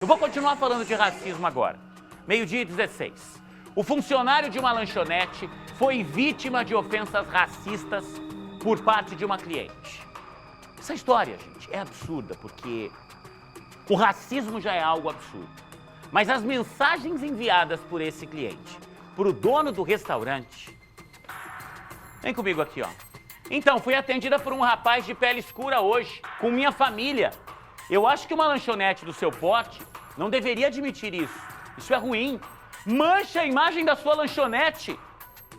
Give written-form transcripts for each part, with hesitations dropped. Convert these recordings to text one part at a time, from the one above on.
Eu vou continuar falando de racismo agora. Meio-dia e 16. O funcionário de uma lanchonete foi vítima de ofensas racistas por parte de uma cliente. Essa história, gente, é absurda, porque o racismo já é algo absurdo. Mas as mensagens enviadas por esse cliente, para o dono do restaurante... Vem comigo aqui, ó. Então, fui atendida por um rapaz de pele escura hoje, com minha família. Eu acho que uma lanchonete do seu porte não deveria admitir isso. Isso é ruim. Mancha a imagem da sua lanchonete.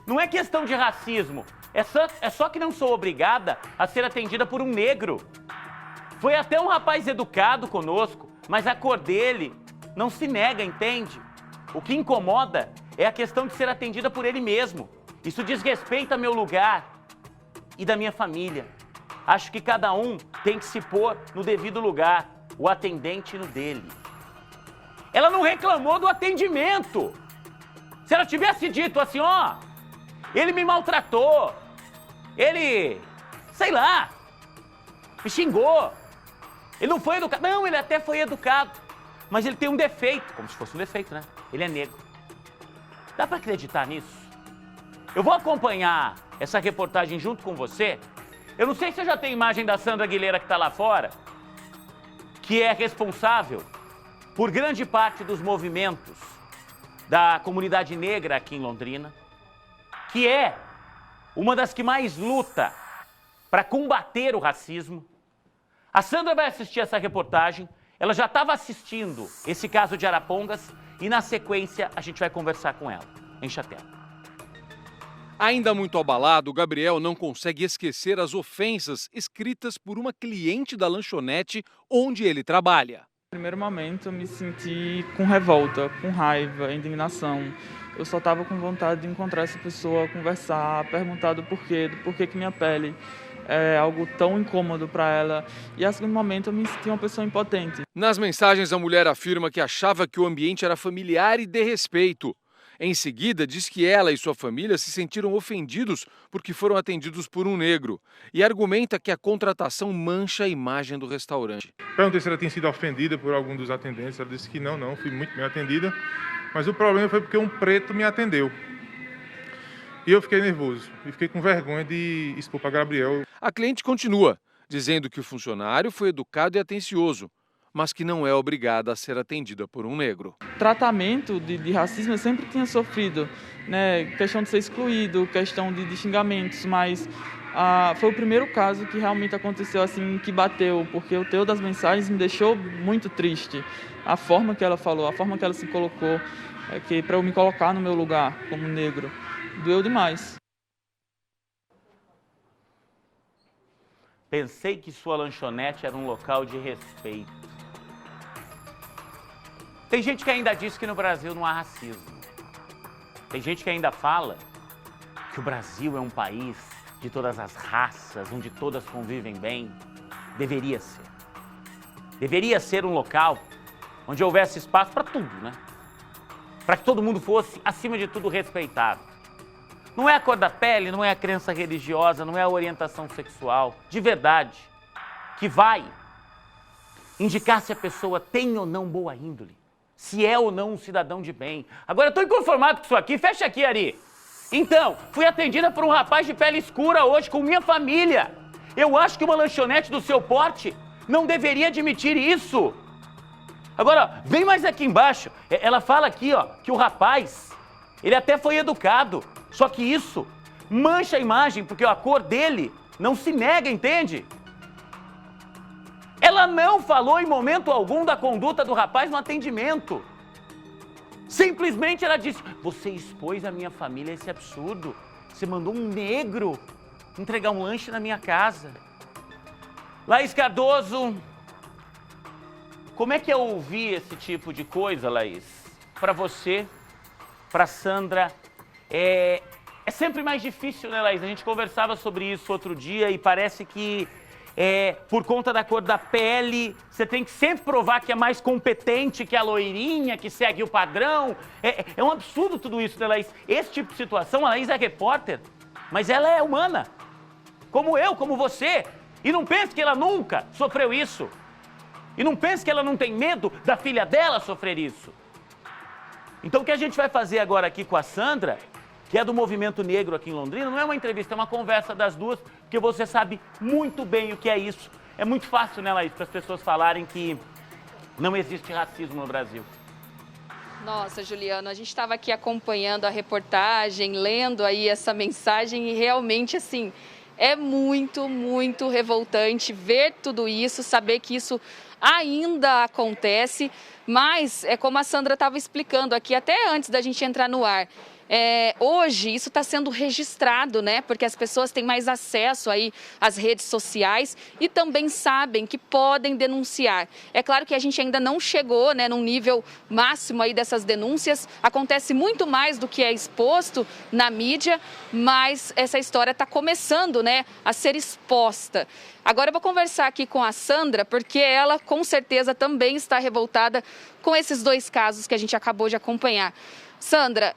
Não é questão de racismo. É só que não sou obrigada a ser atendida por um negro. Foi até um rapaz educado conosco, mas a cor dele não se nega, entende? O que incomoda é a questão de ser atendida por ele mesmo. Isso desrespeita meu lugar e da minha família. Acho que cada um tem que se pôr no devido lugar, o atendente no dele. Ela não reclamou do atendimento. Se ela tivesse dito assim, ó, ele me maltratou, ele, sei lá, me xingou, ele não foi educado. Não, ele até foi educado, mas ele tem um defeito, como se fosse um defeito, né? Ele é negro. Dá pra acreditar nisso? Eu vou acompanhar essa reportagem junto com você. Eu não sei se você já tem imagem da Sandra Aguilera que tá lá fora, que é responsável por grande parte dos movimentos da comunidade negra aqui em Londrina, que é uma das que mais luta para combater o racismo. A Sandra vai assistir essa reportagem, ela já estava assistindo esse caso de Arapongas e na sequência a gente vai conversar com ela. Enche a tela. Ainda muito abalado, Gabriel não consegue esquecer as ofensas escritas por uma cliente da lanchonete onde ele trabalha. No primeiro momento eu me senti com revolta, com raiva, indignação. Eu só estava com vontade de encontrar essa pessoa, conversar, perguntar do porquê que minha pele é algo tão incômodo para ela. E a segundo momento eu me senti uma pessoa impotente. Nas mensagens, a mulher afirma que achava que o ambiente era familiar e de respeito. Em seguida, diz que ela e sua família se sentiram ofendidos porque foram atendidos por um negro e argumenta que a contratação mancha a imagem do restaurante. Perguntei se ela tinha sido ofendida por algum dos atendentes, ela disse que não, fui muito bem atendida, mas o problema foi porque um preto me atendeu. E eu fiquei nervoso e fiquei com vergonha de expor para Gabriel. A cliente continua, dizendo que o funcionário foi educado e atencioso, mas que não é obrigada a ser atendida por um negro. Tratamento de racismo eu sempre tinha sofrido, né? Questão de ser excluído, questão de xingamentos, mas foi o primeiro caso que realmente aconteceu assim, que bateu, porque o teor das mensagens me deixou muito triste. A forma que ela falou, a forma que ela se colocou, que para eu me colocar no meu lugar como negro, doeu demais. Pensei que sua lanchonete era um local de respeito. Tem gente que ainda diz que no Brasil não há racismo. Tem gente que ainda fala que o Brasil é um país de todas as raças, onde todas convivem bem. Deveria ser. Deveria ser um local onde houvesse espaço para tudo, né? Para que todo mundo fosse, acima de tudo, respeitado. Não é a cor da pele, não é a crença religiosa, não é a orientação sexual, de verdade, que vai indicar se a pessoa tem ou não boa índole. Se é ou não um cidadão de bem. Agora, eu tô inconformado com isso aqui. Fecha aqui, Ari. Então, fui atendida por um rapaz de pele escura hoje com minha família. Eu acho que uma lanchonete do seu porte não deveria admitir isso. Agora, vem mais aqui embaixo. Ela fala aqui, ó, que o rapaz, ele até foi educado. Só que isso mancha a imagem, porque a cor dele não se nega, entende? Ela não falou em momento algum da conduta do rapaz no atendimento. Simplesmente ela disse, você expôs a minha família a esse absurdo. Você mandou um negro entregar um lanche na minha casa. Laís Cardoso, como é que é ouvir esse tipo de coisa, Laís? Para você, para Sandra, é sempre mais difícil, né, Laís? A gente conversava sobre isso outro dia e parece que por conta da cor da pele, você tem que sempre provar que é mais competente que a loirinha, que segue o padrão. É um absurdo tudo isso, né, Laís? Esse tipo de situação, a Laís é repórter, mas ela é humana. Como eu, como você. E não pense que ela nunca sofreu isso. E não pense que ela não tem medo da filha dela sofrer isso. Então o que a gente vai fazer agora aqui com a Sandra, que é do movimento negro aqui em Londrina, não é uma entrevista, é uma conversa das duas, porque você sabe muito bem o que é isso. É muito fácil, né, Laís, para as pessoas falarem que não existe racismo no Brasil. Nossa, Juliano, a gente estava aqui acompanhando a reportagem, lendo aí essa mensagem e realmente, assim, é muito, muito revoltante ver tudo isso, saber que isso ainda acontece, mas é como a Sandra estava explicando aqui, até antes da gente entrar no ar. Hoje isso está sendo registrado, né? Porque as pessoas têm mais acesso aí às redes sociais e também sabem que podem denunciar. É claro que a gente ainda não chegou, né, num nível máximo aí dessas denúncias. Acontece muito mais do que é exposto na mídia, mas essa história está começando, né, a ser exposta. Agora eu vou conversar aqui com a Sandra, porque ela com certeza também está revoltada com esses dois casos que a gente acabou de acompanhar. Sandra,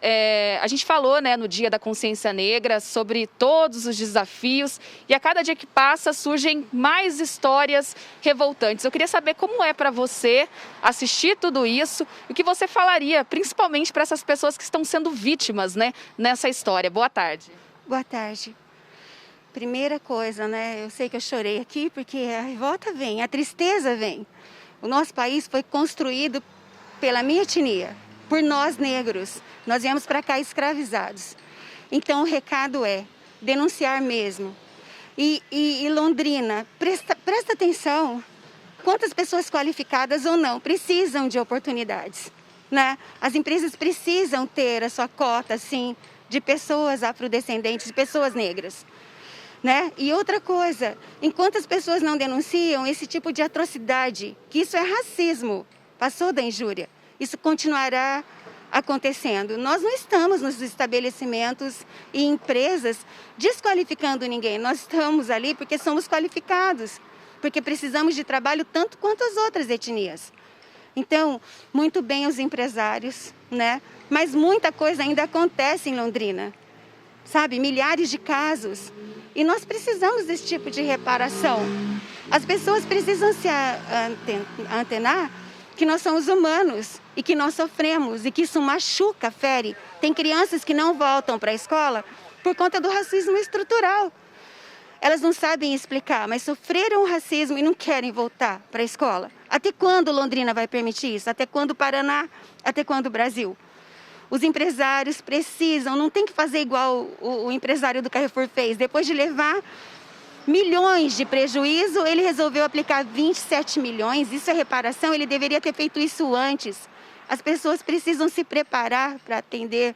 a gente falou, né, no Dia da Consciência Negra sobre todos os desafios e a cada dia que passa surgem mais histórias revoltantes. Eu queria saber como é para você assistir tudo isso e o que você falaria, principalmente para essas pessoas que estão sendo vítimas, né, nessa história. Boa tarde. Boa tarde. Primeira coisa, né, eu sei que eu chorei aqui porque a revolta vem, a tristeza vem. O nosso país foi construído pela minha etnia. Por nós negros, nós viemos para cá escravizados. Então o recado é denunciar mesmo. E Londrina, presta atenção, quantas pessoas qualificadas ou não precisam de oportunidades, né? As empresas precisam ter a sua cota, sim, de pessoas afrodescendentes, de pessoas negras, né? E outra coisa, enquanto as pessoas não denunciam esse tipo de atrocidade, que isso é racismo, passou da injúria, isso continuará acontecendo. Nós não estamos nos estabelecimentos e empresas desqualificando ninguém. Nós estamos ali porque somos qualificados, porque precisamos de trabalho tanto quanto as outras etnias. Então, muito bem os empresários, né? Mas muita coisa ainda acontece em Londrina, sabe? Milhares de casos. E nós precisamos desse tipo de reparação. As pessoas precisam se antenar que nós somos humanos e que nós sofremos e que isso machuca, fere. Tem crianças que não voltam para a escola por conta do racismo estrutural. Elas não sabem explicar, mas sofreram o racismo e não querem voltar para a escola. Até quando Londrina vai permitir isso? Até quando o Paraná? Até quando o Brasil? Os empresários precisam, não tem que fazer igual o empresário do Carrefour fez. Depois de levar milhões de prejuízo, ele resolveu aplicar 27 milhões. Isso é reparação, ele deveria ter feito isso antes. As pessoas precisam se preparar para atender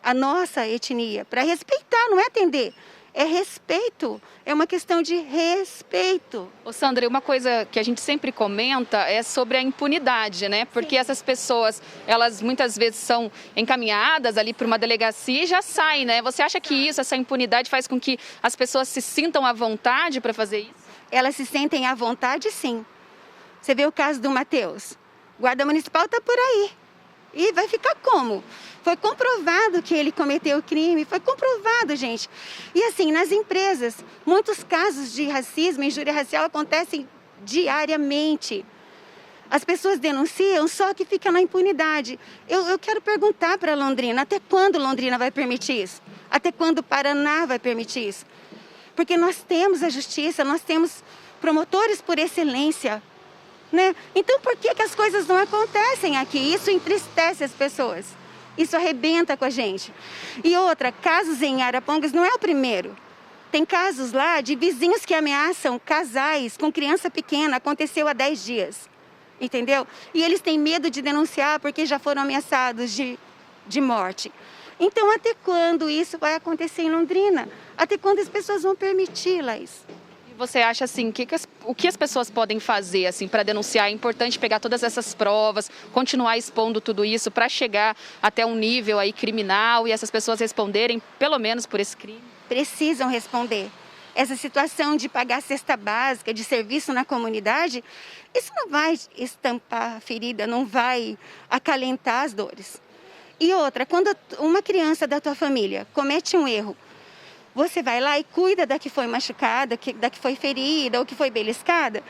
a nossa etnia, para respeitar, não é atender, é respeito, é uma questão de respeito. Ô Sandra, uma coisa que a gente sempre comenta é sobre a impunidade, né? Porque essas pessoas, elas muitas vezes são encaminhadas ali para uma delegacia e já saem, né? Você acha que essa impunidade faz com que as pessoas se sintam à vontade para fazer isso? Elas se sentem à vontade, sim. Você vê o caso do Matheus, o guarda municipal está por aí. E vai ficar como? Foi comprovado que ele cometeu o crime, foi comprovado, gente. E assim, nas empresas, muitos casos de racismo e injúria racial acontecem diariamente. As pessoas denunciam, só que fica na impunidade. Eu quero perguntar para Londrina, até quando Londrina vai permitir isso? Até quando o Paraná vai permitir isso? Porque nós temos a justiça, nós temos promotores por excelência, né? Então, por que as coisas não acontecem aqui? Isso entristece as pessoas. Isso arrebenta com a gente. E outra, casos em Arapongas não é o primeiro. Tem casos lá de vizinhos que ameaçam casais com criança pequena. Aconteceu há 10 dias. Entendeu? E eles têm medo de denunciar porque já foram ameaçados de morte. Então, até quando isso vai acontecer em Londrina? Até quando as pessoas vão permitir, Laís? Você acha assim, o que as pessoas podem fazer assim para denunciar? É importante pegar todas essas provas, continuar expondo tudo isso para chegar até um nível aí criminal e essas pessoas responderem pelo menos por esse crime? Precisam responder. Essa situação de pagar cesta básica, de serviço na comunidade, isso não vai estampar a ferida, não vai acalentar as dores. E outra, quando uma criança da tua família comete um erro, você vai lá e cuida da que foi machucada, da que foi ferida ou que foi beliscada,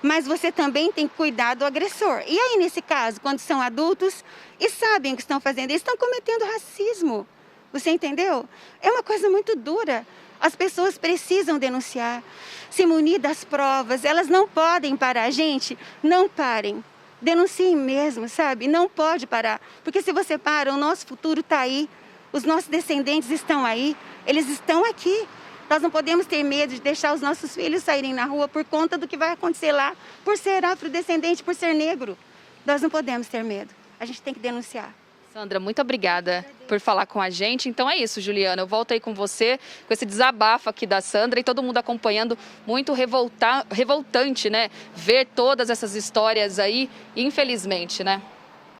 mas você também tem que cuidar do agressor. E aí, nesse caso, quando são adultos e sabem o que estão fazendo, eles estão cometendo racismo. Você entendeu? É uma coisa muito dura. As pessoas precisam denunciar, se munir das provas, elas não podem parar. Gente, não parem. Denunciem mesmo, sabe? Não pode parar, porque se você para, o nosso futuro está aí, os nossos descendentes estão aí, eles estão aqui. Nós não podemos ter medo de deixar os nossos filhos saírem na rua por conta do que vai acontecer lá, por ser afrodescendente, por ser negro. Nós não podemos ter medo, a gente tem que denunciar. Sandra, muito obrigada por falar com a gente. Então é isso, Juliana, eu volto aí com você, com esse desabafo aqui da Sandra e todo mundo acompanhando, muito revoltante, né? Ver todas essas histórias aí, infelizmente, né?